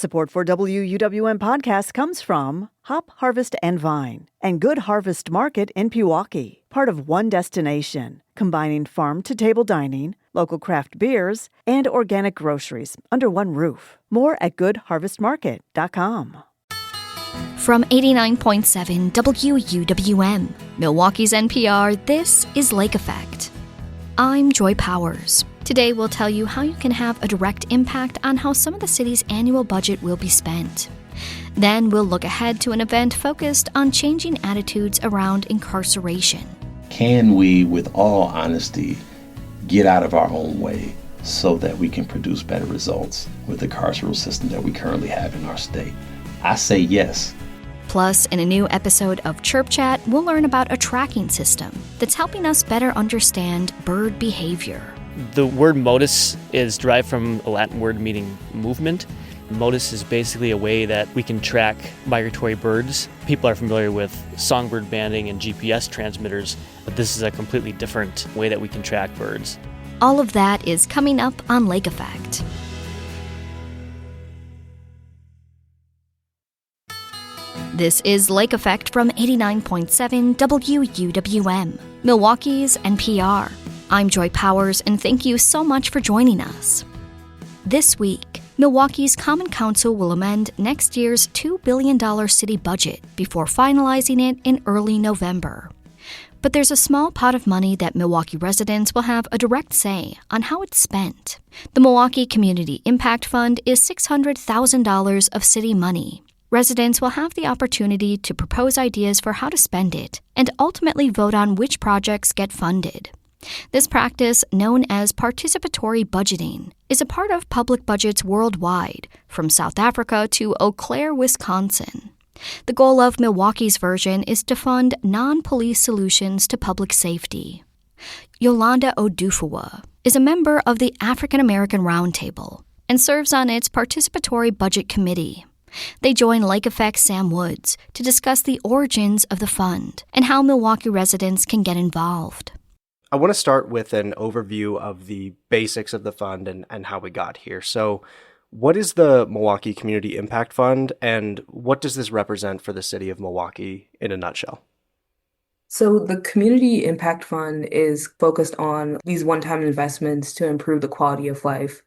Support for WUWM podcasts comes from Hop Harvest and Vine and Good Harvest Market in Pewaukee, part of One Destination, combining farm-to-table dining, local craft beers, and organic groceries under one roof. More at goodharvestmarket.com. From 89.7 WUWM, Milwaukee's NPR, this is Lake Effect. I'm Joy Powers. Today we'll tell you how you can have a direct impact on how some of the city's annual budget will be spent. Then we'll look ahead to an event focused on changing attitudes around incarceration. Can we, with all honesty, get out of our own way so that we can produce better results with the carceral system that we currently have in our state? I say yes. Plus, in a new episode of Chirp Chat, we'll learn about a tracking system that's helping us better understand bird behavior. The word modus is derived from a Latin word meaning movement. Modus is basically a way that we can track migratory birds. People are familiar with songbird banding and GPS transmitters, but this is a completely different way that we can track birds. All of that is coming up on Lake Effect. This is Lake Effect from 89.7 WUWM, Milwaukee's NPR. I'm Joy Powers, and thank you so much for joining us. This week, Milwaukee's Common Council will amend next year's $2 billion city budget before finalizing it in early November. But there's a small pot of money that Milwaukee residents will have a direct say on how it's spent. The Milwaukee Community Impact Fund is $600,000 of city money. Residents will have the opportunity to propose ideas for how to spend it and ultimately vote on which projects get funded. This practice, known as participatory budgeting, is a part of public budgets worldwide, from South Africa to Eau Claire, Wisconsin. The goal of Milwaukee's version is to fund non-police solutions to public safety. Yolanda Odufuwa is a member of the African American Roundtable and serves on its participatory budget committee. They join Lake Effect's Sam Woods to discuss the origins of the fund and how Milwaukee residents can get involved. I want to start with an overview of the basics of the fund and how we got here. So what is the Milwaukee Community Impact Fund, and what does this represent for the city of Milwaukee in a nutshell? So the Community Impact Fund is focused on these one-time investments to improve the quality of life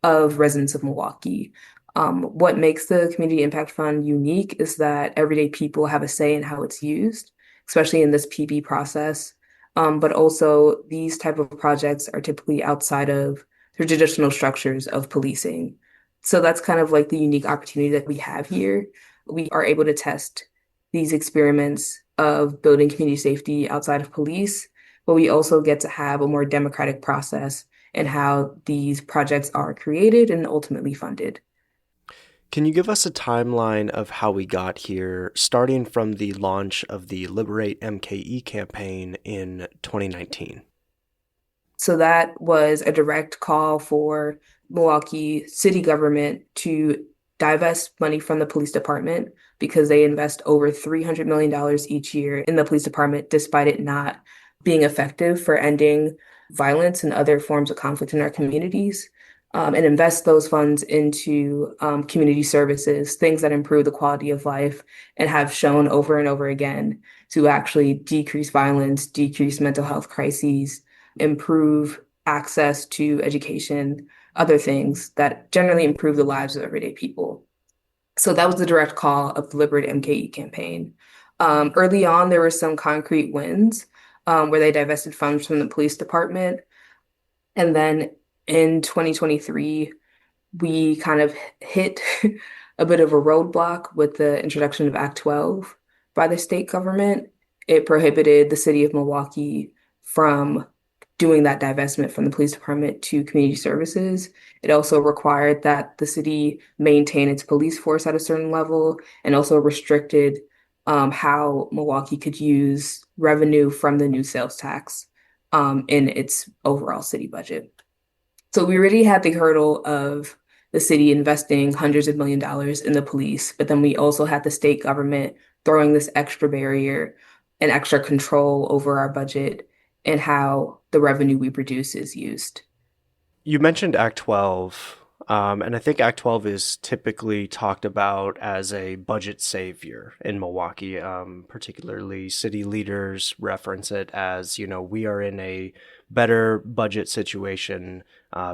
of residents of Milwaukee. What makes the Community Impact Fund unique is that everyday people have a say in how it's used, especially in this PB process. But also these type of projects are typically outside of the traditional structures of policing. So that's kind of like the unique opportunity that we have here. We are able to test these experiments of building community safety outside of police, but we also get to have a more democratic process in how these projects are created and ultimately funded. Can you give us a timeline of how we got here, starting from the launch of the Liberate MKE campaign in 2019? So that was a direct call for Milwaukee city government to divest money from the police department because they invest over $300 million each year in the police department, despite it not being effective for ending violence and other forms of conflict in our communities. And invest those funds into community services, things that improve the quality of life and have shown over and over again to actually decrease violence, decrease mental health crises, improve access to education, other things that generally improve the lives of everyday people. So that was the direct call of the Liberate MKE campaign. Early on, there were some concrete wins where they divested funds from the police department. And then in 2023, we kind of hit a bit of a roadblock with the introduction of Act 12 by the state government. It prohibited the city of Milwaukee from doing that divestment from the police department to community services. It also required that the city maintain its police force at a certain level and also restricted how Milwaukee could use revenue from the new sales tax in its overall city budget. So we already had the hurdle of the city investing hundreds of $millions in the police, but then we also had the state government throwing this extra barrier and extra control over our budget and how the revenue we produce is used. You mentioned Act 12. And I think Act 12 is typically talked about as a budget savior in Milwaukee. Particularly city leaders reference it as, we are in a better budget situation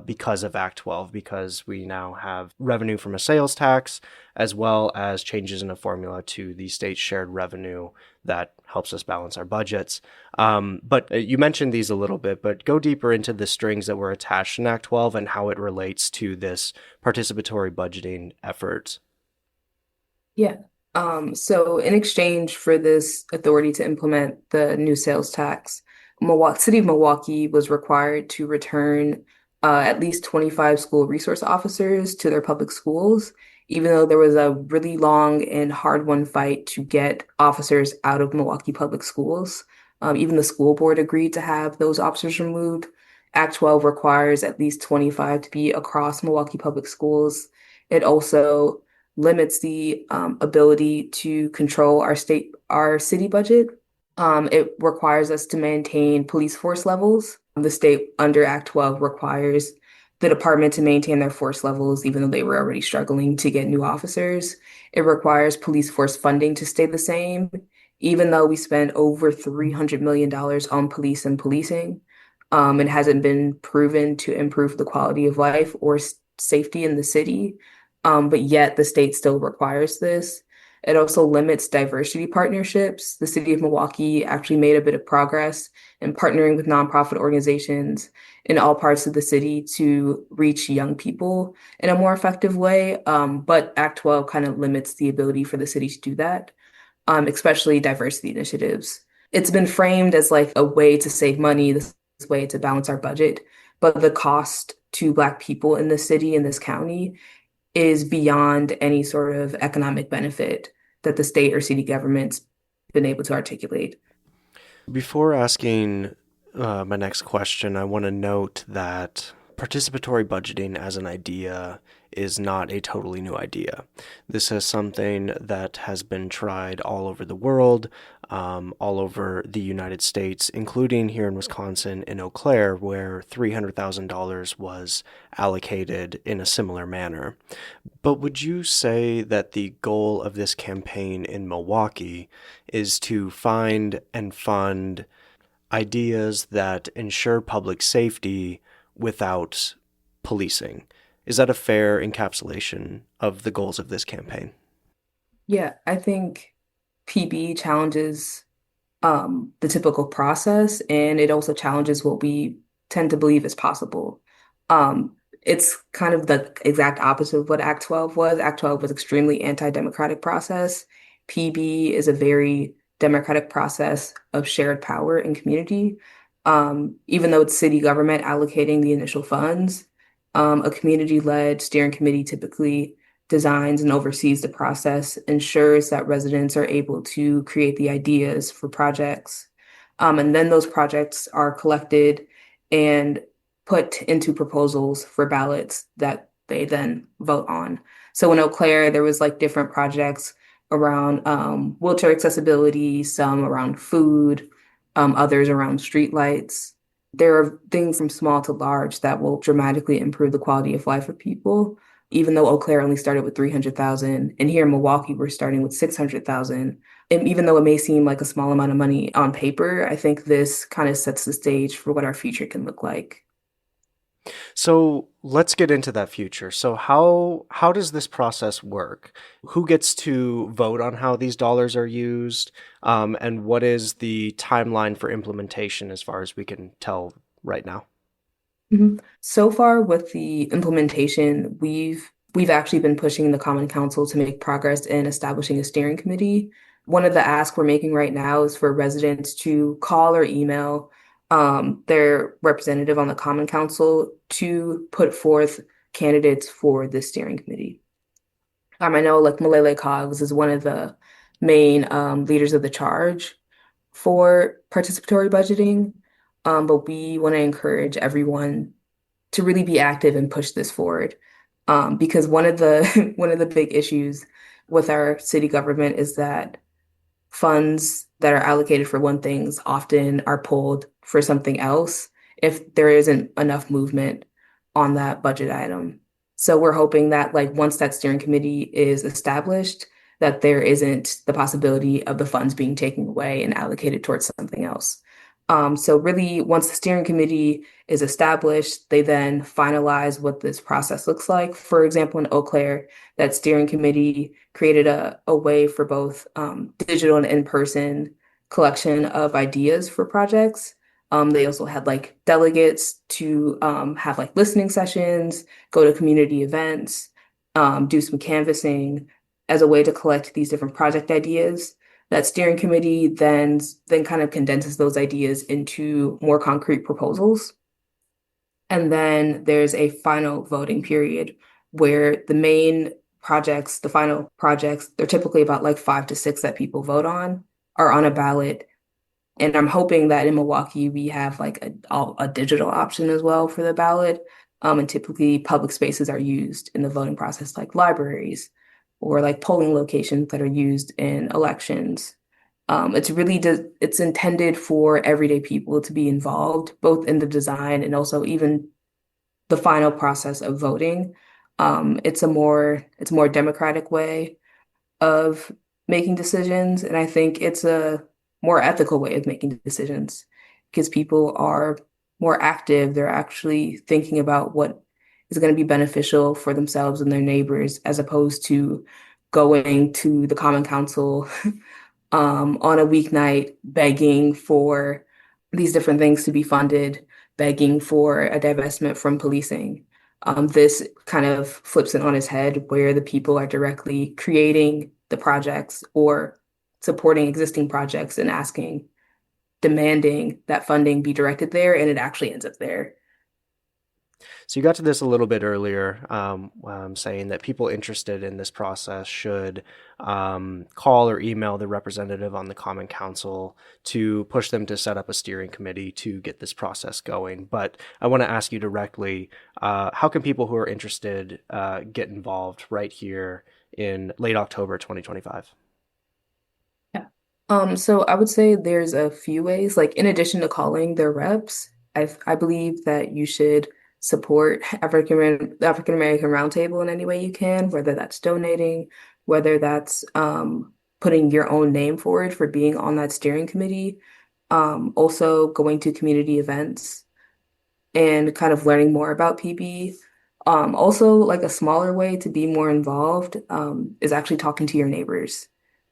because of Act 12, because we now have revenue from a sales tax, as well as changes in a formula to the state shared revenue that helps us balance our budgets. But you mentioned these a little bit, but go deeper into the strings that were attached in Act 12 and how it relates to this participatory budgeting effort. Yeah. So in exchange for this authority to implement the new sales tax, City of Milwaukee was required to return at least 25 school resource officers to their public schools, even though there was a really long and hard-won fight to get officers out of Milwaukee public schools. Even the school board agreed to have those officers removed. Act 12 requires at least 25 to be across Milwaukee public schools. It also limits the ability to control our city budget. It requires us to maintain police force levels. The state under Act 12 requires the department to maintain their force levels, even though they were already struggling to get new officers. It requires police force funding to stay the same, even though we spend over $300 million on police and policing. It hasn't been proven to improve the quality of life or safety in the city. But yet the state still requires this. It also limits diversity partnerships. The city of Milwaukee actually made a bit of progress in partnering with nonprofit organizations in all parts of the city to reach young people in a more effective way. But Act 12 kind of limits the ability for the city to do that, especially diversity initiatives. It's been framed as like a way to save money, this way to balance our budget, but the cost to Black people in the city, in this county, is beyond any sort of economic benefit that the state or city government's been able to articulate. Before asking my next question, I want to note that participatory budgeting as an idea is not a totally new idea. This is something that has been tried all over the world, all over the United States, including here in Wisconsin in Eau Claire, where $300,000 was allocated in a similar manner. But would you say that the goal of this campaign in Milwaukee is to find and fund ideas that ensure public safety without policing? Is that a fair encapsulation of the goals of this campaign? Yeah, I think PB challenges the typical process, and it also challenges what we tend to believe is possible. It's kind of the exact opposite of what Act 12 was. Act 12 was extremely anti-democratic process. PB is a very democratic process of shared power and community. Even though it's city government allocating the initial funds, a community-led steering committee typically designs and oversees the process, ensures that residents are able to create the ideas for projects. And then those projects are collected and put into proposals for ballots that they then vote on. So in Eau Claire, there was like different projects around wheelchair accessibility, some around food, others around streetlights. There are things from small to large that will dramatically improve the quality of life of people, even though Eau Claire only started with 300,000. And here in Milwaukee, we're starting with 600,000. And even though it may seem like a small amount of money on paper, I think this kind of sets the stage for what our future can look like. So let's get into that future. So how does this process work? Who gets to vote on how these dollars are used? And what is the timeline for implementation as far as we can tell right now? So far with the implementation, we've actually been pushing the Common Council to make progress in establishing a steering committee. One of the asks we're making right now is for residents to call or email their representative on the Common Council to put forth candidates for this steering committee. I know like Malele Coggs is one of the main leaders of the charge for participatory budgeting, but we want to encourage everyone to really be active and push this forward. Because one of the one of the big issues with our city government is that funds that are allocated for one thing often are pulled for something else if there isn't enough movement on that budget item. So we're hoping that like once that steering committee is established, that there isn't the possibility of the funds being taken away and allocated towards something else. So really, once the steering committee is established, they then finalize what this process looks like. For example, in Eau Claire, that steering committee created a way for both digital and in-person collection of ideas for projects. They also had like delegates to have like listening sessions, go to community events, do some canvassing as a way to collect these different project ideas. That steering committee then kind of condenses those ideas into more concrete proposals. And then there's a final voting period where the main projects, the final projects, they're typically about like 5 to 6 that people vote on, are on a ballot. And I'm hoping that in Milwaukee we have like a digital option as well for the ballot. And typically public spaces are used in the voting process, like libraries or like polling locations that are used in elections. It's intended for everyday people to be involved, both in the design and also even the final process of voting. It's a more democratic way of making decisions, and I think it's a more ethical way of making decisions because people are more active. They're actually thinking about what is going to be beneficial for themselves and their neighbors, as opposed to going to the Common Council on a weeknight begging for these different things to be funded, begging for a divestment from policing. This kind of flips it on its head where the people are directly creating the projects or supporting existing projects and asking, demanding that funding be directed there, and it actually ends up there. So you got to this a little bit earlier, saying that people interested in this process should call or email the representative on the Common Council to push them to set up a steering committee to get this process going. But I want to ask you directly, how can people who are interested get involved right here in late October 2025? Yeah. So I would say there's a few ways. Like in addition to calling their reps, I believe that you should support the African American Roundtable in any way you can, whether that's donating, whether that's putting your own name forward for being on that steering committee, also going to community events and kind of learning more about PB. Also, like a smaller way to be more involved is actually talking to your neighbors,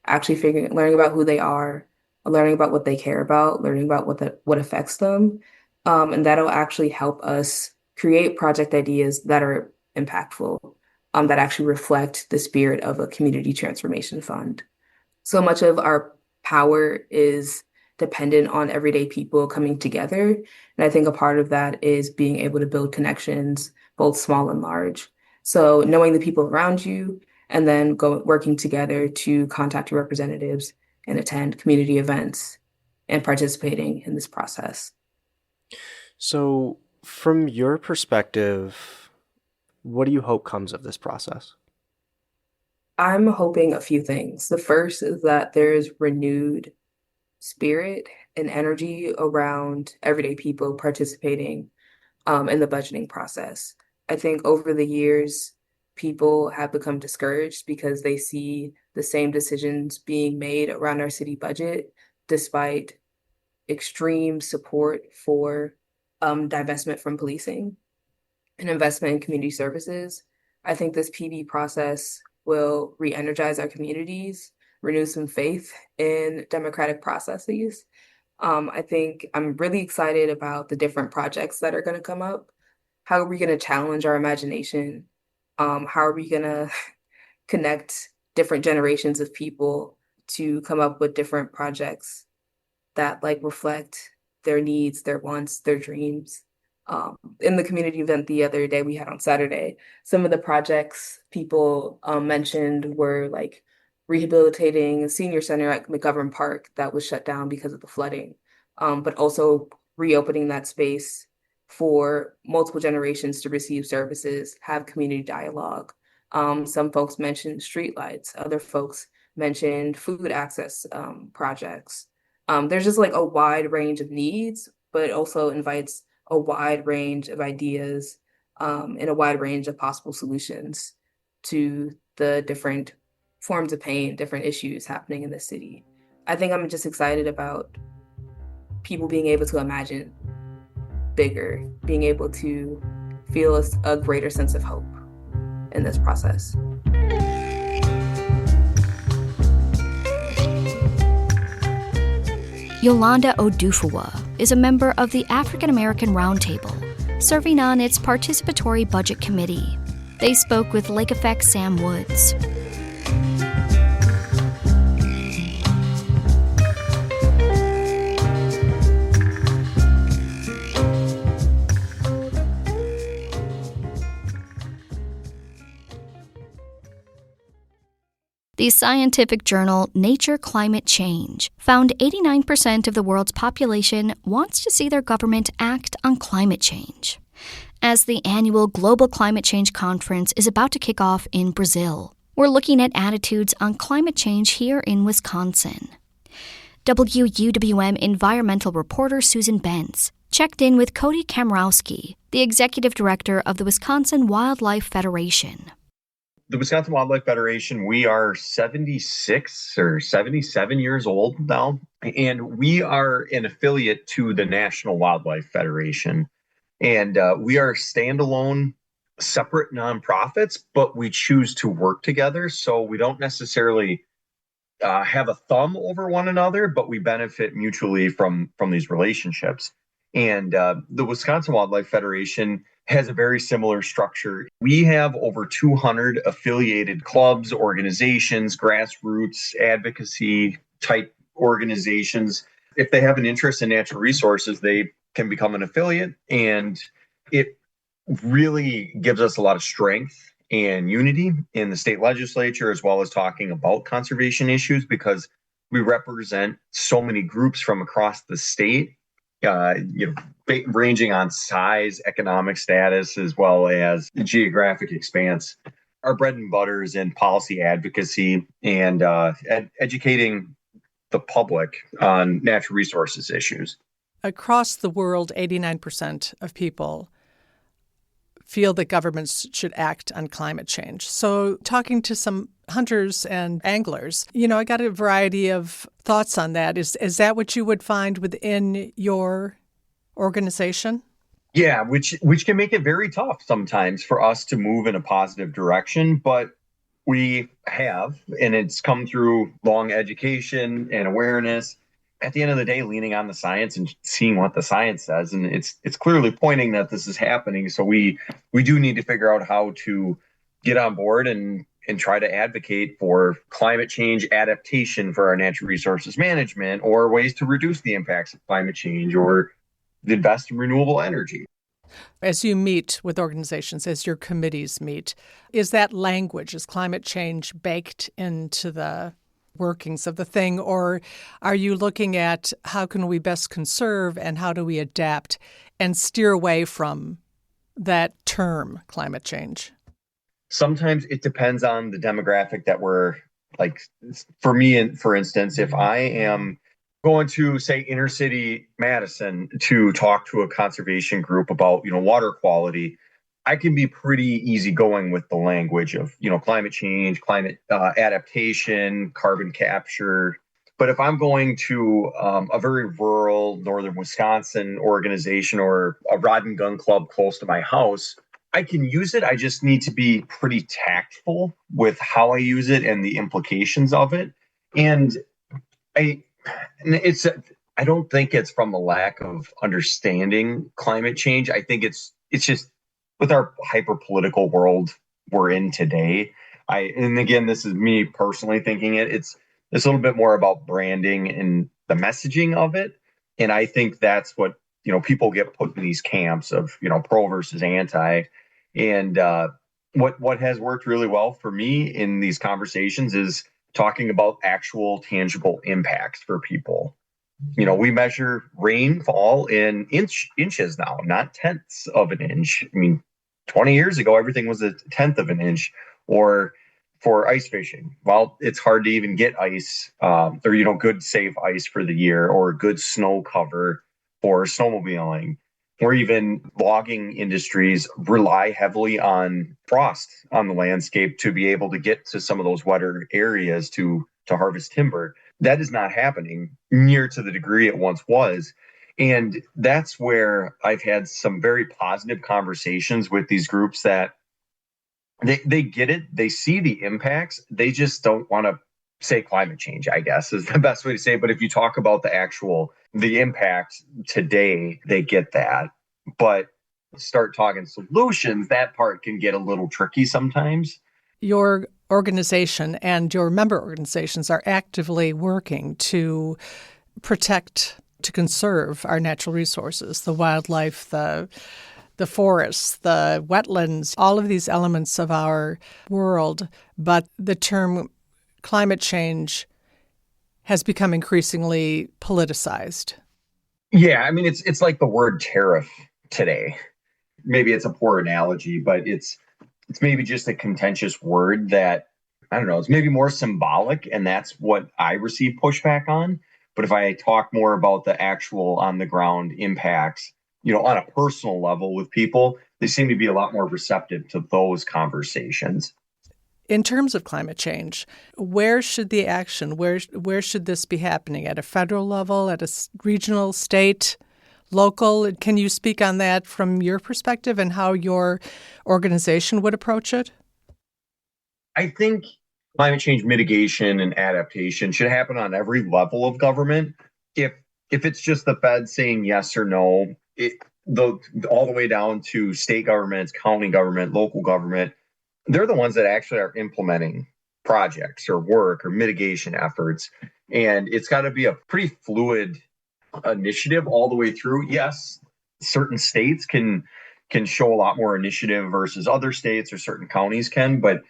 actually learning about who they are, learning about what they care about, learning about what affects them, and that'll actually help us create project ideas that are impactful, that actually reflect the spirit of a community transformation fund. So much of our power is dependent on everyday people coming together. And I think a part of that is being able to build connections, both small and large. So knowing the people around you and then working together to contact your representatives and attend community events and participating in this process. So from your perspective, what do you hope comes of this process? I'm hoping a few things. The first is that there's renewed spirit and energy around everyday people participating in the budgeting process. I think over the years, people have become discouraged because they see the same decisions being made around our city budget, despite extreme support for divestment from policing and investment in community services. I think this PB process will re-energize our communities, renew some faith in democratic processes. I think I'm really excited about the different projects that are going to come up. How are we going to challenge our imagination? How are we going to connect different generations of people to come up with different projects that like reflect their needs, their wants, their dreams? In the community event the other day we had on Saturday, some of the projects people mentioned were like rehabilitating a senior center at McGovern Park that was shut down because of the flooding, but also reopening that space for multiple generations to receive services, have community dialogue. Some folks mentioned streetlights, other folks mentioned food access projects. There's just like a wide range of needs, but it also invites a wide range of ideas in a wide range of possible solutions to the different forms of pain, different issues happening in the city. I think I'm just excited about people being able to imagine bigger, being able to feel a greater sense of hope in this process. Yolanda Odufuwa is a member of the African American Roundtable, serving on its Participatory Budget Committee. They spoke with Lake Effect Sam Woods. The scientific journal Nature Climate Change found 89% of the world's population wants to see their government act on climate change. As the annual Global Climate Change Conference is about to kick off in Brazil, we're looking at attitudes on climate change here in Wisconsin. WUWM environmental reporter Susan Bentz checked in with Cody Kamrowski, the executive director of the Wisconsin Wildlife Federation. The Wisconsin Wildlife Federation, we are 76 or 77 years old now, and we are an affiliate to the National Wildlife Federation. And we are standalone, separate nonprofits, but we choose to work together. So we don't necessarily have a thumb over one another, but we benefit mutually from these relationships. And the Wisconsin Wildlife Federation has a very similar structure. We have over 200 affiliated clubs, organizations, grassroots, advocacy type organizations. If they have an interest in natural resources, they can become an affiliate. And it really gives us a lot of strength and unity in the state legislature, as well as talking about conservation issues, because we represent so many groups from across the state, ranging on size, economic status, as well as geographic expanse. Our bread and butter is in policy advocacy and educating the public on natural resources issues. Across the world, 89% of people feel that governments should act on climate change. So talking to some hunters and anglers, I got a variety of thoughts on that. Is that what you would find within your organization? Yeah, which can make it very tough sometimes for us to move in a positive direction, but we have, and it's come through long education and awareness. At the end of the day, leaning on the science and seeing what the science says, and it's clearly pointing that this is happening. So we do need to figure out how to get on board and try to advocate for climate change adaptation for our natural resources management, or ways to reduce the impacts of climate change, or invest in renewable energy. As you meet with organizations, as your committees meet, is that language, is climate change baked into the workings of the thing, or are you looking at how can we best conserve and how do we adapt and steer away from that term, climate change? Sometimes it depends on the demographic that we're like. For me, for instance, if I am going to, say, inner city Madison to talk to a conservation group about, water quality, I can be pretty easygoing with the language of, climate change, climate adaptation, carbon capture. But if I'm going to a very rural northern Wisconsin organization or a rod and gun club close to my house, I can use it. I just need to be pretty tactful with how I use it and the implications of it. And I don't think it's from a lack of understanding climate change. I think it's just with our hyper political world we're in today. And again, this is me personally thinking it's a little bit more about branding and the messaging of it. And I think that's what, people get put in these camps of, pro versus anti. And what has worked really well for me in these conversations is talking about actual tangible impacts for people. We measure rainfall in inches now, not tenths of an inch. 20 years ago, everything was a tenth of an inch. Or for ice fishing, well, it's hard to even get ice or, good safe ice for the year, or good snow cover for snowmobiling. or even logging industries rely heavily on frost on the landscape to be able to get to some of those wetter areas to harvest timber. That is not happening near to the degree it once was. And that's where I've had some very positive conversations with these groups that they get it, they see the impacts, they just don't want to say climate change, I guess is the best way to say it. But if you talk about the impact today, they get that. But start talking solutions, that part can get a little tricky sometimes. Your organization and your member organizations are actively working to protect, to conserve our natural resources, the wildlife, the forests, the wetlands, all of these elements of our world. But the term climate change has become increasingly politicized. Yeah, I mean, it's like the word tariff today. Maybe it's a poor analogy, but it's maybe just a contentious word that, I don't know, it's maybe more symbolic, and that's what I receive pushback on. But if I talk more about the actual on the ground impacts, on a personal level with people, they seem to be a lot more receptive to those conversations. In terms of climate change, where should the action, where should this be happening? At a federal level, at a regional, state, local? Can you speak on that from your perspective and how your organization would approach it? I think climate change mitigation and adaptation should happen on every level of government. If it's just the Fed saying yes or no, all the way down to state governments, county government, local government, they're the ones that actually are implementing projects or work or mitigation efforts. And it's got to be a pretty fluid initiative all the way through. Yes, certain states can show a lot more initiative versus other states, or certain counties can, but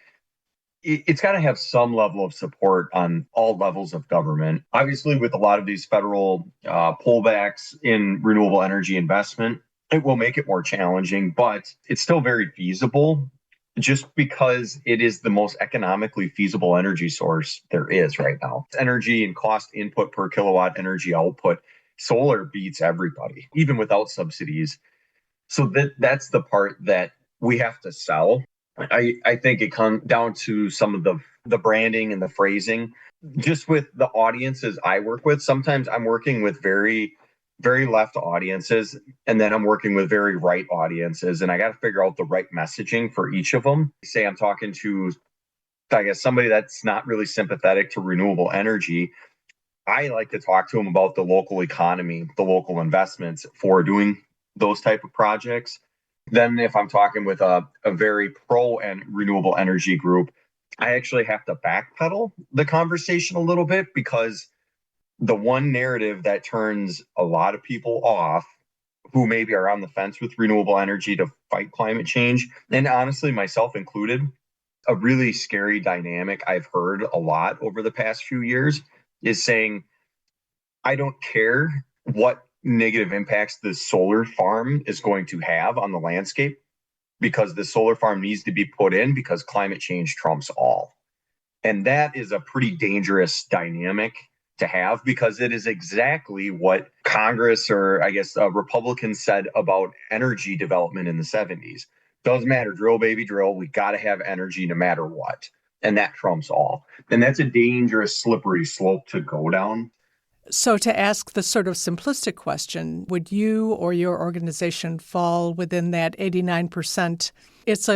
it's got to have some level of support on all levels of government. Obviously, with a lot of these federal pullbacks in renewable energy investment, it will make it more challenging, but it's still very feasible just because it is the most economically feasible energy source there is right now. Energy and cost input per kilowatt energy output, solar beats everybody, even without subsidies. So that's the part that we have to sell. I think it comes down to some of the branding and the phrasing. Just with the audiences I work with, sometimes I'm working with very, very left audiences, and then I'm working with very right audiences, and I got to figure out the right messaging for each of them. Say I'm talking to, I guess, somebody that's not really sympathetic to renewable energy. I like to talk to them about the local economy, the local investments for doing those type of projects. Then if I'm talking with a very pro and renewable energy group, I actually have to backpedal the conversation a little bit, because the one narrative that turns a lot of people off who maybe are on the fence with renewable energy to fight climate change, and honestly, myself included, a really scary dynamic I've heard a lot over the past few years is saying, I don't care what negative impacts the solar farm is going to have on the landscape, because the solar farm needs to be put in because climate change trumps all. And that is a pretty dangerous dynamic to have, because it is exactly what Congress, or I guess Republicans, said about energy development in the 70s. Doesn't matter, drill baby drill, we got to have energy no matter what. And that trumps all. And that's a dangerous, slippery slope to go down. So to ask the sort of simplistic question, would you or your organization fall within that 89%? It's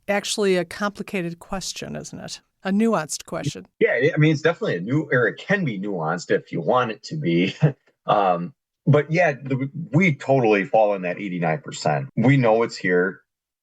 actually a complicated question, isn't it? A nuanced question. Yeah, I mean, it's definitely or it can be nuanced if you want it to be. But yeah, we totally fall in that 89%. We know it's here.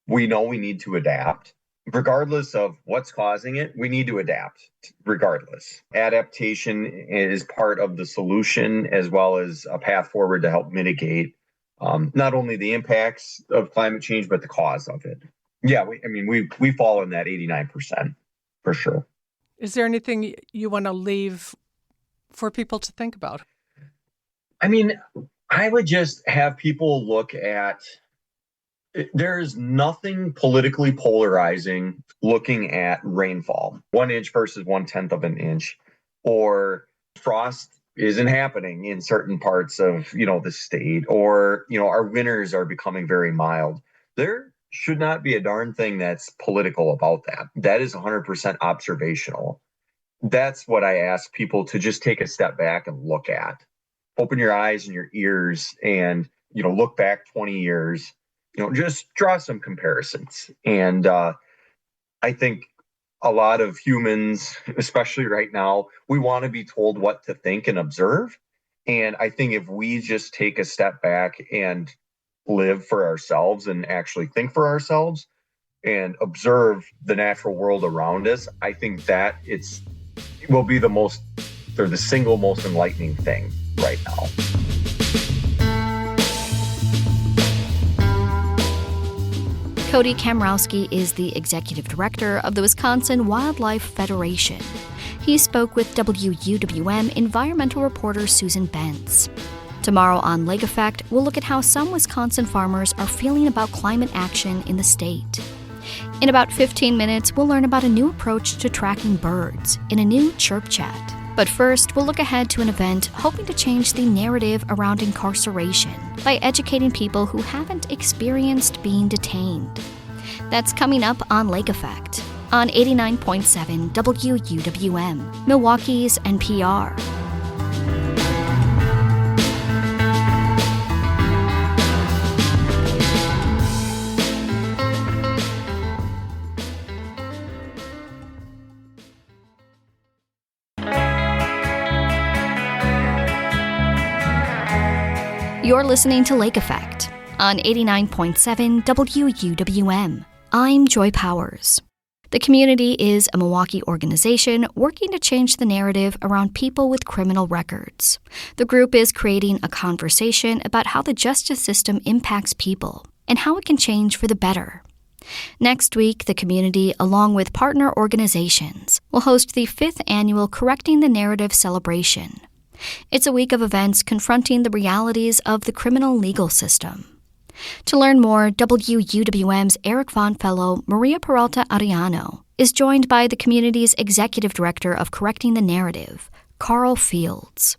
We know we need to adapt. Regardless of what's causing it, we need to adapt regardless. Adaptation is part of the solution, as well as a path forward to help mitigate not only the impacts of climate change, but the cause of it. Yeah, we fall in that 89% for sure. Is there anything you want to leave for people to think about? I mean, I would just have people look at, there's nothing politically polarizing looking at rainfall, 1 inch versus 1/10 of an inch, or frost isn't happening in certain parts of, the state, or, our winters are becoming very mild. There should not be a darn thing that's political about that. That is 100% observational. That's what I ask people to just take a step back and look at. Open your eyes and your ears and, look back 20 years, just draw some comparisons. And I think a lot of humans, especially right now, we want to be told what to think and observe. And I think if we just take a step back and live for ourselves and actually think for ourselves and observe the natural world around us, I think that it will be the single most enlightening thing right now. Cody Kamrowski is the executive director of the Wisconsin Wildlife Federation. He spoke with WUWM environmental reporter Susan Bentz. Tomorrow on Lake Effect, we'll look at how some Wisconsin farmers are feeling about climate action in the state. In about 15 minutes, we'll learn about a new approach to tracking birds in a new Chirp chat. But first, we'll look ahead to an event hoping to change the narrative around incarceration by educating people who haven't experienced being detained. That's coming up on Lake Effect on 89.7 WUWM, Milwaukee's NPR. You're listening to Lake Effect on 89.7 WUWM. I'm Joy Powers. The Community is a Milwaukee organization working to change the narrative around people with criminal records. The group is creating a conversation about how the justice system impacts people and how it can change for the better. Next week, the Community, along with partner organizations, will host the 5th annual Correcting the Narrative celebration. It's a week of events confronting the realities of the criminal legal system. To learn more, WUWM's Eric Von Fellow, Maria Peralta Ariano, is joined by the Community's Executive Director of Correcting the Narrative, Carl Fields.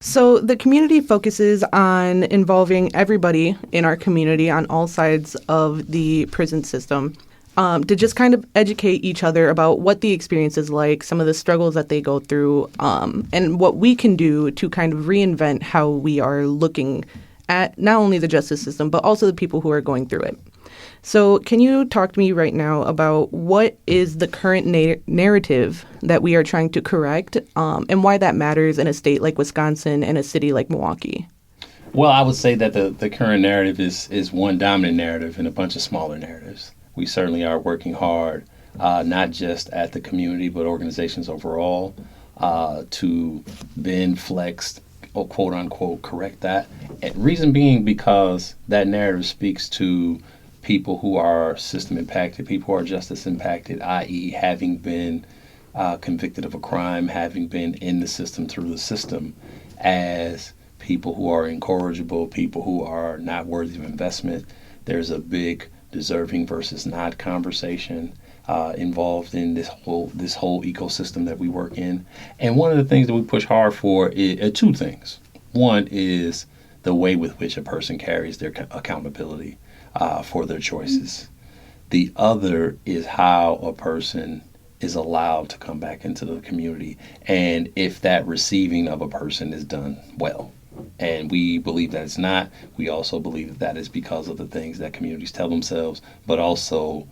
So the community focuses on involving everybody in our community on all sides of the prison system to just kind of educate each other about what the experience is like, some of the struggles that they go through, and what we can do to kind of reinvent how we are looking at not only the justice system, but also the people who are going through it. So can you talk to me right now about what is the current narrative that we are trying to correct, and why that matters in a state like Wisconsin and a city like Milwaukee? Well, I would say that the current narrative is one dominant narrative and a bunch of smaller narratives. We certainly are working hard, not just at the community, but organizations overall, to bend, flex, or quote unquote, correct that. And reason being because that narrative speaks to people who are system impacted, people who are justice impacted, i.e. having been convicted of a crime, having been in the system through the system, as people who are incorrigible, people who are not worthy of investment. There's a big deserving versus not conversation involved in this whole ecosystem that we work in. And one of the things that we push hard for is two things. One is the way with which a person carries their accountability for their choices. The other is how a person is allowed to come back into the community, and if that receiving of a person is done well. And we believe that it's not. We also believe that that is because of the things that communities tell themselves, but also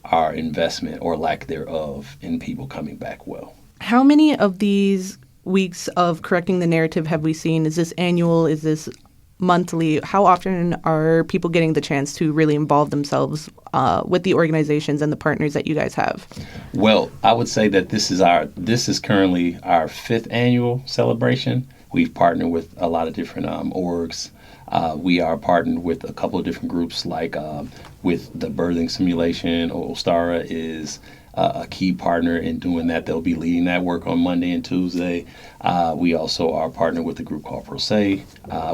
our investment or lack thereof in people coming back well. How many of these weeks of correcting the narrative have we seen? Is this annual? Is this monthly? How often are people getting the chance to really involve themselves with the organizations and the partners that you guys have? Well, I would say that this is currently our 5th annual celebration. We've partnered with a lot of different orgs. We are partnered with a couple of different groups, like with the birthing simulation. Ostara is a key partner in doing that. They'll be leading that work on Monday and Tuesday. We also are partnered with a group called Pro Se,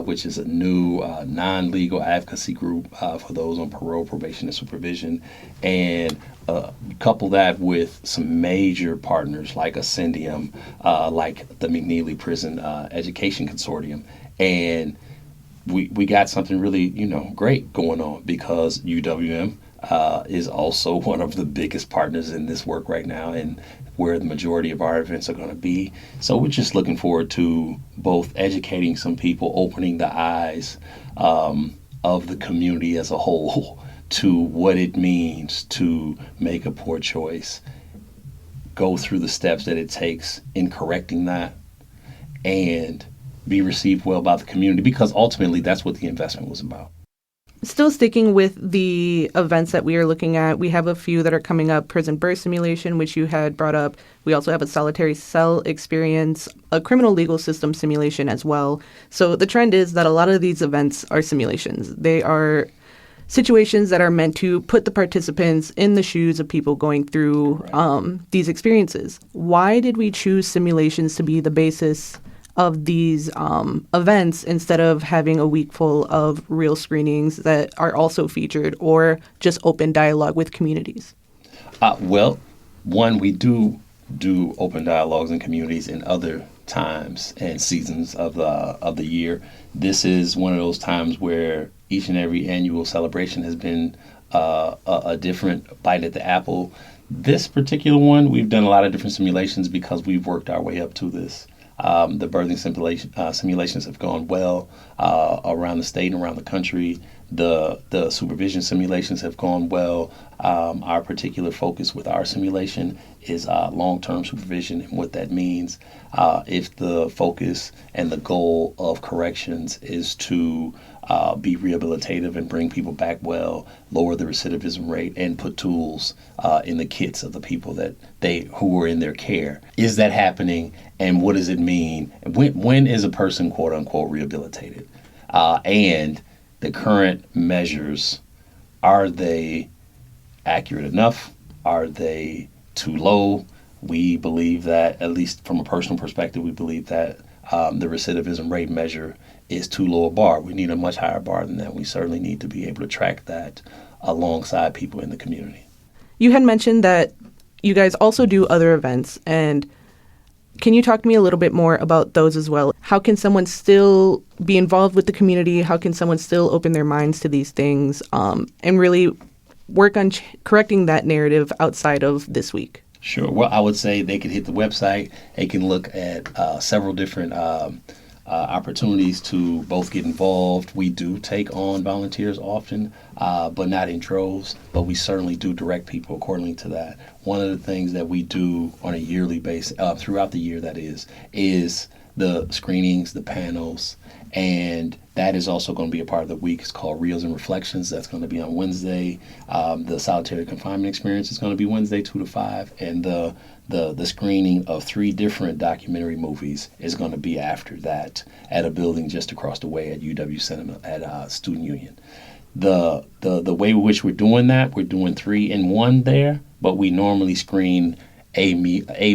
which is a new non-legal advocacy group for those on parole, probation, and supervision. And couple that with some major partners like Ascendium, like the McNeely Prison Education Consortium. And we got something really, great going on, because UWM is also one of the biggest partners in this work right now, and where the majority of our events are going to be. So we're just looking forward to both educating some people, opening the eyes of the community as a whole to what it means to make a poor choice, go through the steps that it takes in correcting that, and be received well by the community, because ultimately that's what the investment was about. Still sticking with the events that we are looking at, we have a few that are coming up. Prison birth simulation, which you had brought up. We also have a solitary cell experience, a criminal legal system simulation as well. So the trend is that a lot of these events are simulations. They are situations that are meant to put the participants in the shoes of people going through these experiences. Why did we choose simulations to be the basis of these events instead of having a week full of real screenings that are also featured, or just open dialogue with communities? Well, one, we do open dialogues in communities in other times and seasons of the year. This is one of those times where each and every annual celebration has been a different bite at the apple. This particular one, we've done a lot of different simulations because we've worked our way up to this. The birthing simulations have gone well around the state and around the country. The supervision simulations have gone well. Our particular focus with our simulation is long-term supervision, and what that means. If the focus and the goal of corrections is to be rehabilitative and bring people back well, lower the recidivism rate, and put tools in the kits of the people who are in their care. Is that happening, and what does it mean? When is a person, quote unquote, rehabilitated? And the current measures, are they accurate enough? Are they too low? We believe that, at least from a personal perspective, we believe that the recidivism rate measure is too low a bar. We need a much higher bar than that. We certainly need to be able to track that alongside people in the community. You had mentioned that you guys also do other events, and can you talk to me a little bit more about those as well? How can someone still be involved with the community? How can someone still open their minds to these things and really work on correcting that narrative outside of this week? Sure. Well, I would say they could hit the website. They can look at several different opportunities to both get involved. We do take on volunteers often, but not in droves, but we certainly do direct people accordingly to that. One of the things that we do on a yearly basis, throughout the year that is the screenings, the panels, and that is also going to be a part of the week. It's called Reels and Reflections. That's going to be on Wednesday. The solitary confinement experience is going to be Wednesday 2 to 5, and the screening of 3 different documentary movies is going to be after that at a building just across the way at UW Cinema at Student Union. The way in which we're doing that, we're doing 3 in 1 there, but we normally screen a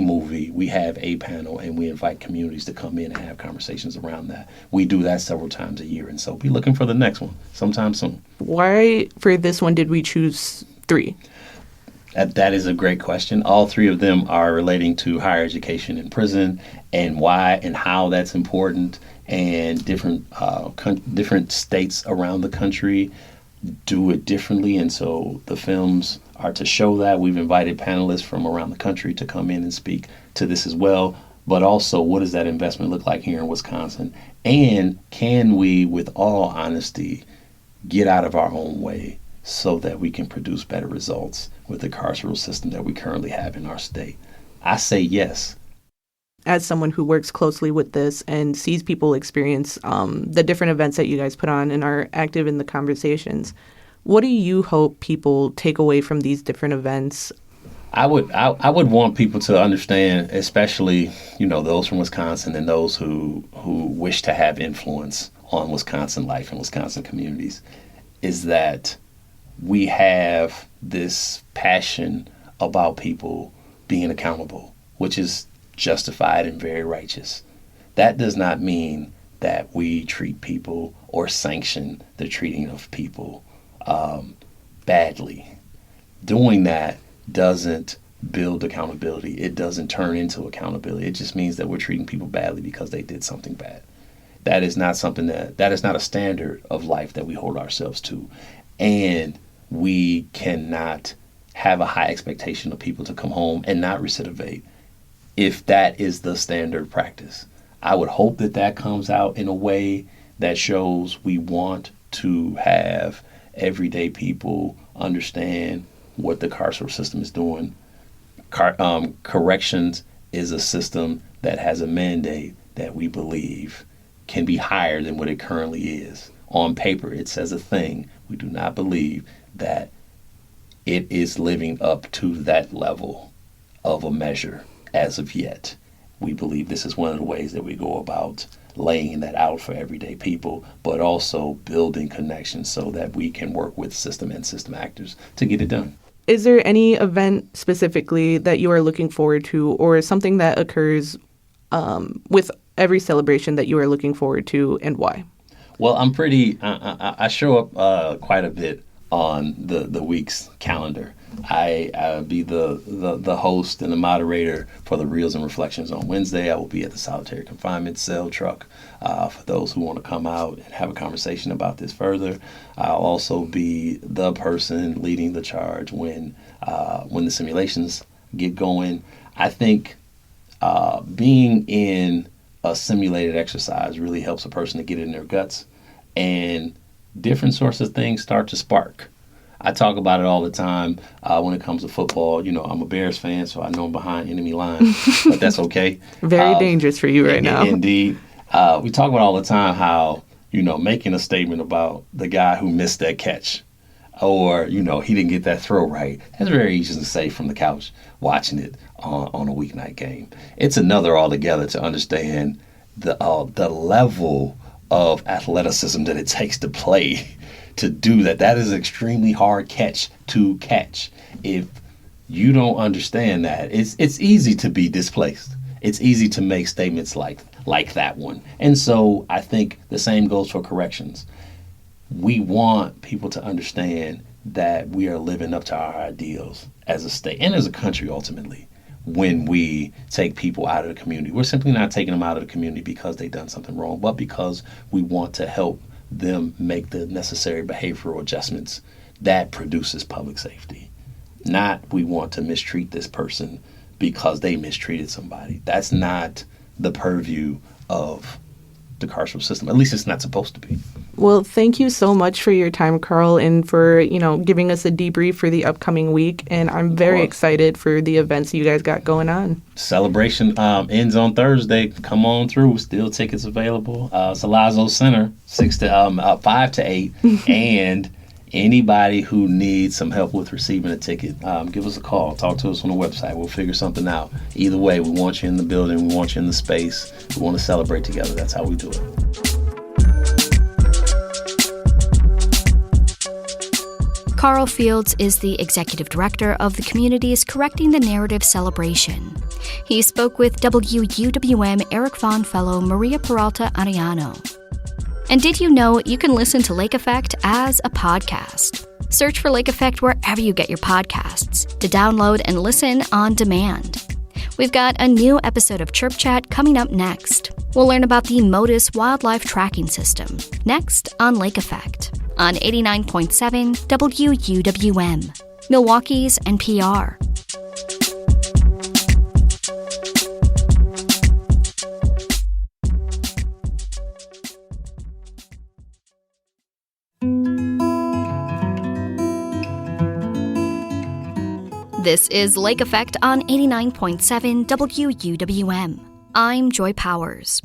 movie, we have a panel, and we invite communities to come in and have conversations around that. We do that several times a year, and so be looking for the next one sometime soon. Why, for this one, did we choose 3? That is a great question. All 3 of them are relating to higher education in prison, and why and how that's important, and different states around the country do it differently, and so the films are to show that. We've invited panelists from around the country to come in and speak to this as well, but also what does that investment look like here in Wisconsin, and can we, with all honesty, get out of our own way so that we can produce better results with the carceral system that we currently have in our state? I say yes. As someone who works closely with this and sees people experience the different events that you guys put on and are active in the conversations, what do you hope people take away from these different events? I would want people to understand, especially, those from Wisconsin and those who wish to have influence on Wisconsin life and Wisconsin communities, is that we have this passion about people being accountable, which is justified and very righteous. That does not mean that we treat people or sanction the treating of people badly. Doing that doesn't build accountability. It doesn't turn into accountability. It just means that we're treating people badly because they did something bad. That is not something that is not a standard of life that we hold ourselves to. And we cannot have a high expectation of people to come home and not recidivate if that is the standard practice. I would hope that that comes out in a way that shows we want to have everyday people understand what the carceral system is doing. Corrections is a system that has a mandate that we believe can be higher than what it currently is. On paper, it says a thing. We do not believe that it is living up to that level of a measure as of yet. We believe this is one of the ways that we go about laying that out for everyday people, but also building connections so that we can work with system and system actors to get it done. Is there any event specifically that you are looking forward to, or something that occurs with every celebration that you are looking forward to, and why? Well, I'm pretty, I show up quite a bit on the week's calendar. I be the host and the moderator for the Reels and Reflections on Wednesday. I will be at the solitary confinement cell truck for those who want to come out and have a conversation about this further. I'll also be the person leading the charge when the simulations get going. I think being in a simulated exercise really helps a person to get in their guts, and different sorts of things start to spark. I talk about it all the time when it comes to football. You know, I'm a Bears fan, so I know I'm behind enemy line, but that's okay. Very dangerous for you right now. Indeed. We talk about all the time how, making a statement about the guy who missed that catch or, he didn't get that throw right. That's very easy to say from the couch watching it on a weeknight game. It's another altogether to understand the level of athleticism that it takes to play to do that. That is an extremely hard catch to catch. If you don't understand that, it's easy to be displaced. It's easy to make statements like that one. And so I think the same goes for corrections. We want people to understand that we are living up to our ideals as a state and as a country ultimately. When we take people out of the community, we're simply not taking them out of the community because they've done something wrong, but because we want to help them make the necessary behavioral adjustments that produces public safety. Not we want to mistreat this person because they mistreated somebody. That's not the purview of the carceral system. At least it's not supposed to be. Well, thank you so much for your time, Carl, and for, giving us a debrief for the upcoming week. And I'm very excited for the events you guys got going on. Celebration ends on Thursday. Come on through. Still tickets available. Salazzo Center, 5 to 8. And anybody who needs some help with receiving a ticket, give us a call. Talk to us on the website. We'll figure something out. Either way, we want you in the building. We want you in the space. We want to celebrate together. That's how we do it. Carl Fields is the executive director of the community's Correcting the Narrative celebration. He spoke with WUWM Eric Vaughn Fellow Maria Peralta Arellano. And did you know you can listen to Lake Effect as a podcast? Search for Lake Effect wherever you get your podcasts to download and listen on demand. We've got a new episode of Chirp Chat coming up next. We'll learn about the Modus wildlife tracking system next on Lake Effect on 89.7 WUWM, Milwaukee's NPR. This is Lake Effect on 89.7 WUWM. I'm Joy Powers.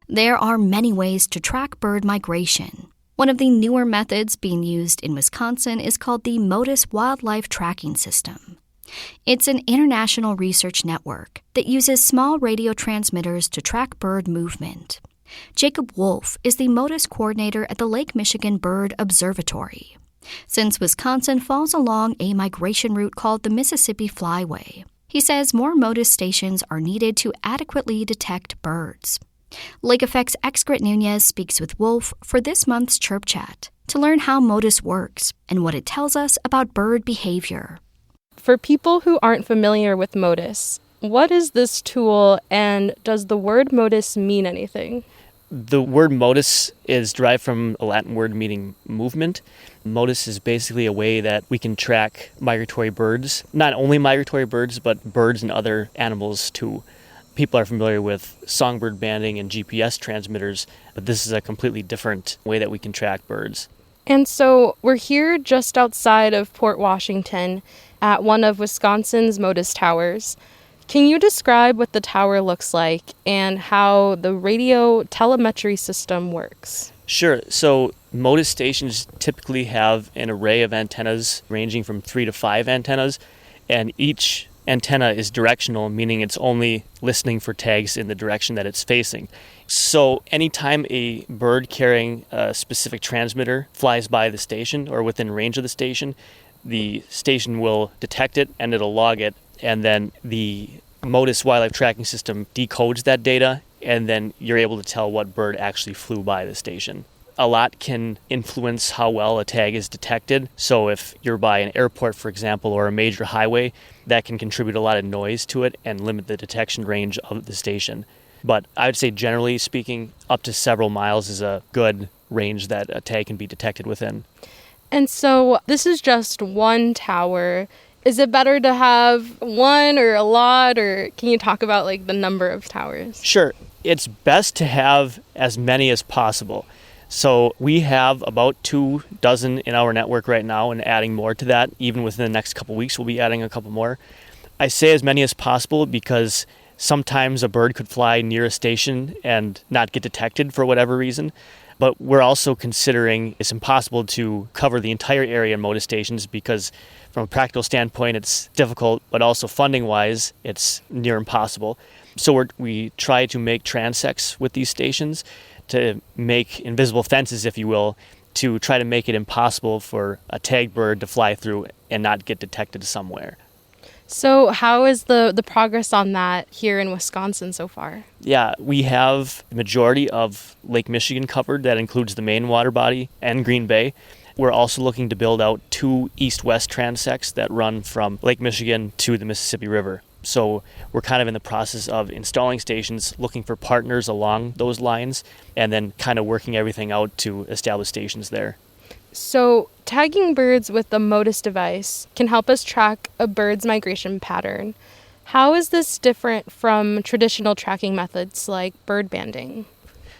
There are many ways to track bird migration. One of the newer methods being used in Wisconsin is called the Modus Wildlife Tracking System. It's an international research network that uses small radio transmitters to track bird movement. Jacob Wolf is the Modus coordinator at the Lake Michigan Bird Observatory. since Wisconsin falls along a migration route called the Mississippi Flyway. He says more MODIS stations are needed to adequately detect birds. Lake Effect's Excret Nunez speaks with Wolf for this month's Chirp Chat to learn how MODIS works and what it tells us about bird behavior. For people who aren't familiar with MODIS, what is this tool and does the word MODIS mean anything? The word modus is derived from a Latin word meaning movement. Modus is basically a way that we can track migratory birds, not only migratory birds, but birds and other animals too. People are familiar with songbird banding and GPS transmitters, but this is a completely different way that we can track birds. And so we're here just outside of Port Washington at one of Wisconsin's MODIS towers. Can you describe what the tower looks like and how the radio telemetry system works? Sure. So MODIS stations typically have an array of antennas ranging from 3 to 5 antennas, and each antenna is directional, meaning it's only listening for tags in the direction that it's facing. So anytime a bird carrying a specific transmitter flies by the station or within range of the station will detect it and it'll log it, and then the MODIS wildlife tracking system decodes that data, and then you're able to tell what bird actually flew by the station. A lot can influence how well a tag is detected. So if you're by an airport, for example, or a major highway, that can contribute a lot of noise to it and limit the detection range of the station. But I would say generally speaking, up to several miles is a good range that a tag can be detected within. And so this is just one tower. Is it better to have one or a lot, or can you talk about like the number of towers? Sure. It's best to have as many as possible. So we have about 24 in our network right now and adding more to that. Even within the next couple weeks, we'll be adding a couple more. I say as many as possible because sometimes a bird could fly near a station and not get detected for whatever reason. But we're also considering it's impossible to cover the entire area in MODIS stations because from a practical standpoint, it's difficult, but also funding-wise, it's near impossible. So we try to make transects with these stations to make invisible fences, if you will, to try to make it impossible for a tagged bird to fly through and not get detected somewhere. So how is the progress on that here in Wisconsin so far? Yeah, we have the majority of Lake Michigan covered. That includes the main water body and Green Bay. We're also looking to build out 2 east-west transects that run from Lake Michigan to the Mississippi River. So we're kind of in the process of installing stations, looking for partners along those lines, and then kind of working everything out to establish stations there. So tagging birds with the MODIS device can help us track a bird's migration pattern. How is this different from traditional tracking methods like bird banding?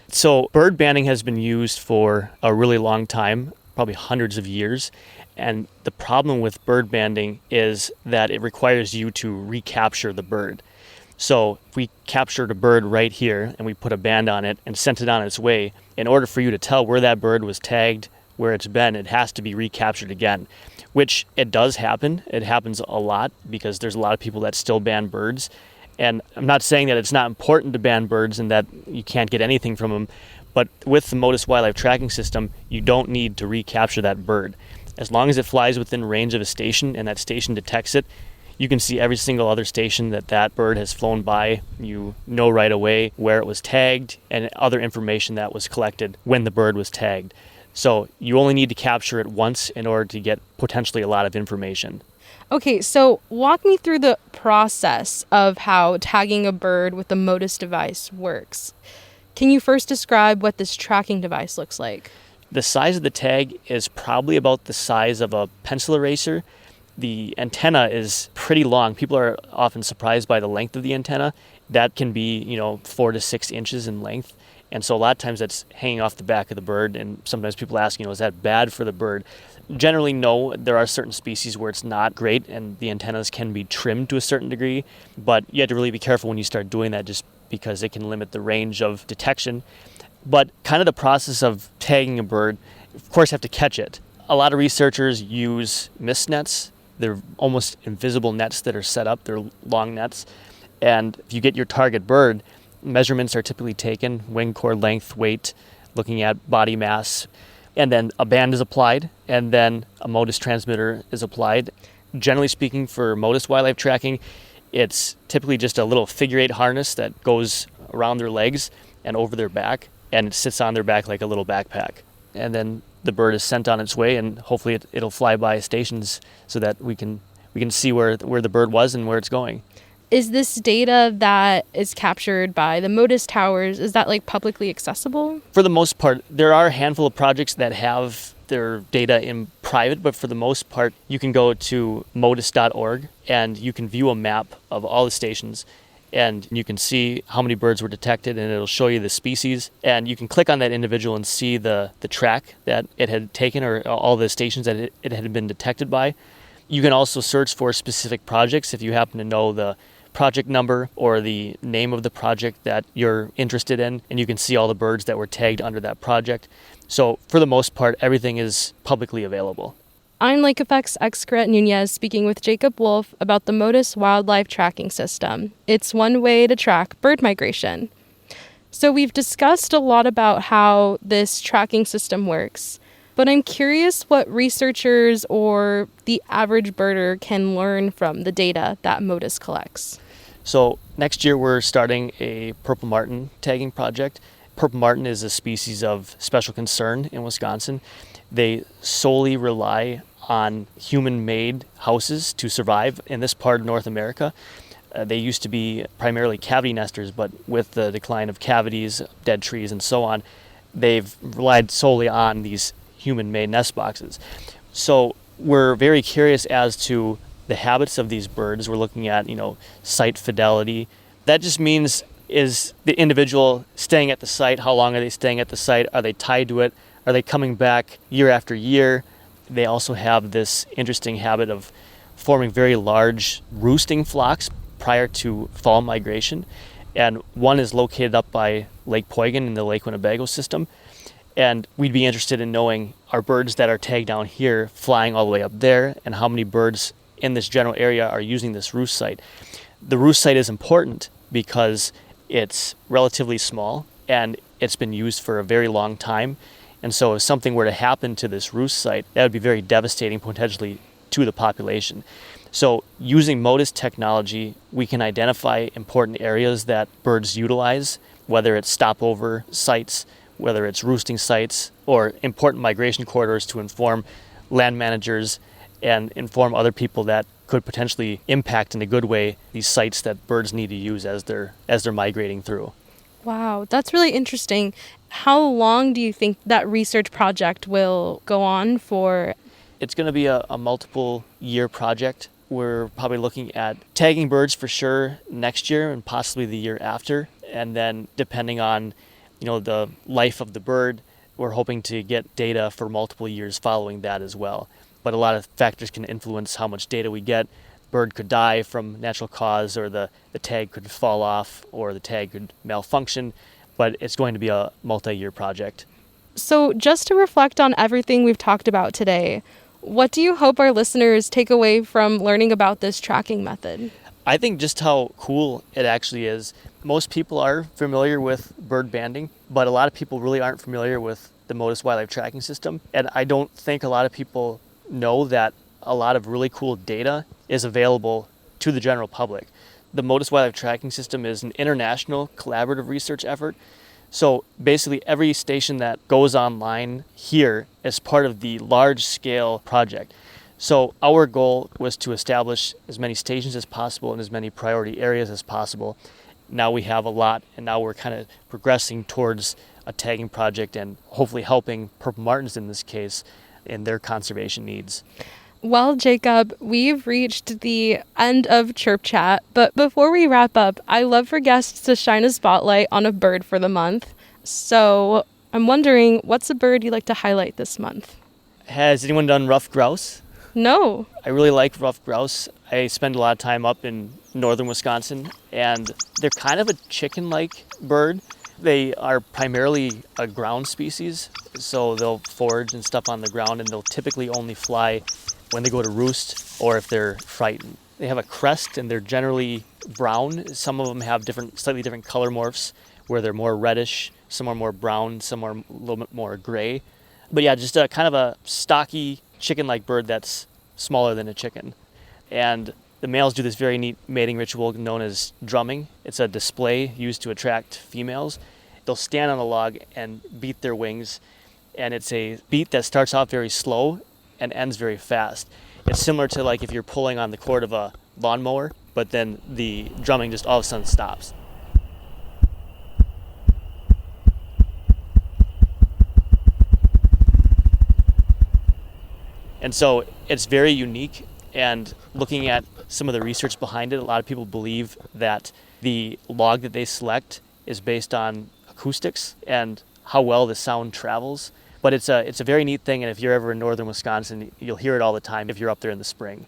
So bird banding has been used for a really long time, probably hundreds of years. And the problem with bird banding is that it requires you to recapture the bird. So if we captured a bird right here and we put a band on it and sent it on its way, in order for you to tell where that bird was tagged, where it's been, it has to be recaptured again, which it does happen. It happens a lot because there's a lot of people that still ban birds. And I'm not saying that it's not important to ban birds and that you can't get anything from them, but with the MODIS wildlife tracking system, you don't need to recapture that bird. As long as it flies within range of a station and that station detects it, you can see every single other station that bird has flown by. You know right away where it was tagged and other information that was collected when the bird was tagged. So you only need to capture it once in order to get potentially a lot of information. Okay, so walk me through the process of how tagging a bird with the MODIS device works. Can you first describe what this tracking device looks like? The size of the tag is probably about the size of a pencil eraser. The antenna is pretty long. People are often surprised by the length of the antenna. That can be, 4 to 6 inches in length. And so a lot of times that's hanging off the back of the bird. And sometimes people ask, is that bad for the bird? Generally, no. There are certain species where it's not great and the antennas can be trimmed to a certain degree. But you have to really be careful when you start doing that just because it can limit the range of detection. But kind of the process of tagging a bird, of course, you have to catch it. A lot of researchers use mist nets. They're almost invisible nets that are set up. They're long nets. And if you get your target bird, measurements are typically taken, wing cord length, weight, looking at body mass. and then a band is applied, and then a MODIS transmitter is applied. Generally speaking, for MODIS wildlife tracking, it's typically just a little figure 8 harness that goes around their legs and over their back, and it sits on their back like a little backpack. And then the bird is sent on its way, and hopefully it'll fly by stations so that we can see where the bird was and where it's going. Is this data that is captured by the MODIS towers, is that like publicly accessible? For the most part, there are a handful of projects that have their data in private, but for the most part, you can go to modis.org and you can view a map of all the stations, and you can see how many birds were detected, and it'll show you the species, and you can click on that individual and see the track that it had taken, or all the stations that it had been detected by. You can also search for specific projects if you happen to know the project number or the name of the project that you're interested in, and you can see all the birds that were tagged under that project. So for the most part, everything is publicly available. I'm Lake Effect's Excret Nunez speaking with Jacob Wolf about the MODIS wildlife tracking system. It's one way to track bird migration. So we've discussed a lot about how this tracking system works, but I'm curious what researchers or the average birder can learn from the data that MODIS collects. So next year we're starting a purple martin tagging project. Purple martin is a species of special concern in Wisconsin. They solely rely on human-made houses to survive in this part of North America. They used to be primarily cavity nesters, but with the decline of cavities, dead trees, and so on, they've relied solely on these human-made nest boxes. So we're very curious as to the habits of these birds. We're looking at, site fidelity. That just means, is the individual staying at the site? How long are they staying at the site? Are they tied to it? Are they coming back year after year? They also have this interesting habit of forming very large roosting flocks prior to fall migration. And one is located up by Lake Poygan in the Lake Winnebago system. And we'd be interested in knowing, are birds that are tagged down here flying all the way up there, and how many birds in this general area are using this roost site. The roost site is important because it's relatively small and it's been used for a very long time. And so if something were to happen to this roost site, that would be very devastating potentially to the population. So using MODIS technology, we can identify important areas that birds utilize, whether it's stopover sites, whether it's roosting sites, or important migration corridors to inform land managers and inform other people that could potentially impact in a good way these sites that birds need to use as they're migrating through. Wow, that's really interesting. How long do you think that research project will go on for? It's going to be a multiple year project. We're probably looking at tagging birds for sure next year and possibly the year after. And then depending on, the life of the bird, we're hoping to get data for multiple years following that as well. But a lot of factors can influence how much data we get. Bird could die from natural cause, or the tag could fall off, or the tag could malfunction. But it's going to be a multi-year project. So just to reflect on everything we've talked about today, what do you hope our listeners take away from learning about this tracking method? I think just how cool it actually is. Most people are familiar with bird banding, but a lot of people really aren't familiar with the MODIS wildlife tracking system. And I don't think a lot of people know that a lot of really cool data is available to the general public. The MODIS wildlife tracking system is an international collaborative research effort. So basically every station that goes online here is part of the large-scale project. So our goal was to establish as many stations as possible in as many priority areas as possible. Now we have a lot, and now we're kind of progressing towards a tagging project and hopefully helping purple martins in this case in their conservation needs. Well, Jacob, we've reached the end of Chirp Chat, but before we wrap up, I love for guests to shine a spotlight on a bird for the month. So I'm wondering, what's a bird you'd like to highlight this month? Has anyone done ruffed grouse? No. I really like ruffed grouse. I spend a lot of time up in northern Wisconsin, and they're kind of a chicken-like bird. They are primarily a ground species, so they'll forage and stuff on the ground, and they'll typically only fly when they go to roost or if they're frightened. They have a crest, and they're generally brown. Some of them have slightly different color morphs, where they're more reddish, some are more brown, some are a little bit more gray. But yeah, just a kind of a stocky chicken-like bird that's smaller than a chicken. And the males do this very neat mating ritual known as drumming. It's a display used to attract females. They'll stand on a log and beat their wings, and it's a beat that starts off very slow and ends very fast. It's similar to like if you're pulling on the cord of a lawnmower, but then the drumming just all of a sudden stops. And so it's very unique, and looking at some of the research behind it, a lot of people believe that the log that they select is based on acoustics and how well the sound travels. But it's a very neat thing, and if you're ever in northern Wisconsin, you'll hear it all the time if you're up there in the spring.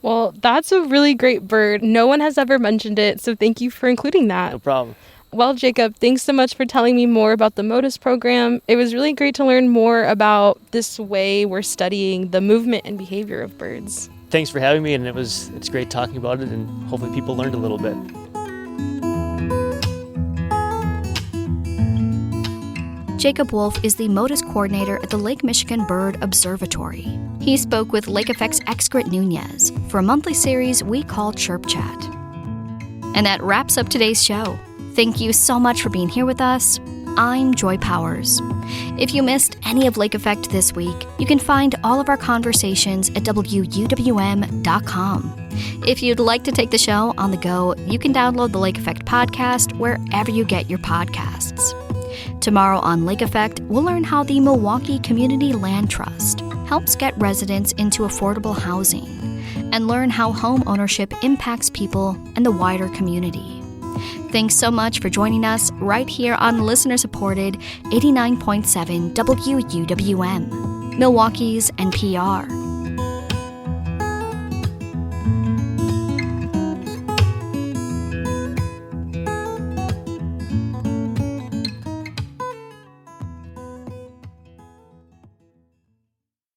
Well, that's a really great bird. No one has ever mentioned it, so thank you for including that. No problem. Well, Jacob, thanks so much for telling me more about the MODIS program. It was really great to learn more about this way we're studying the movement and behavior of birds. Thanks for having me, and it's great talking about it, and hopefully people learned a little bit. Jacob Wolf is the MODIS coordinator at the Lake Michigan Bird Observatory. He spoke with Lake Effect's Excret Nunez for a monthly series we call Chirp Chat. And that wraps up today's show. Thank you so much for being here with us. I'm Joy Powers. If you missed any of Lake Effect this week, you can find all of our conversations at WUWM.com. If you'd like to take the show on the go, you can download the Lake Effect podcast wherever you get your podcasts. Tomorrow on Lake Effect, we'll learn how the Milwaukee Community Land Trust helps get residents into affordable housing and learn how home ownership impacts people and the wider community. Thanks so much for joining us right here on listener-supported 89.7 WUWM, Milwaukee's NPR.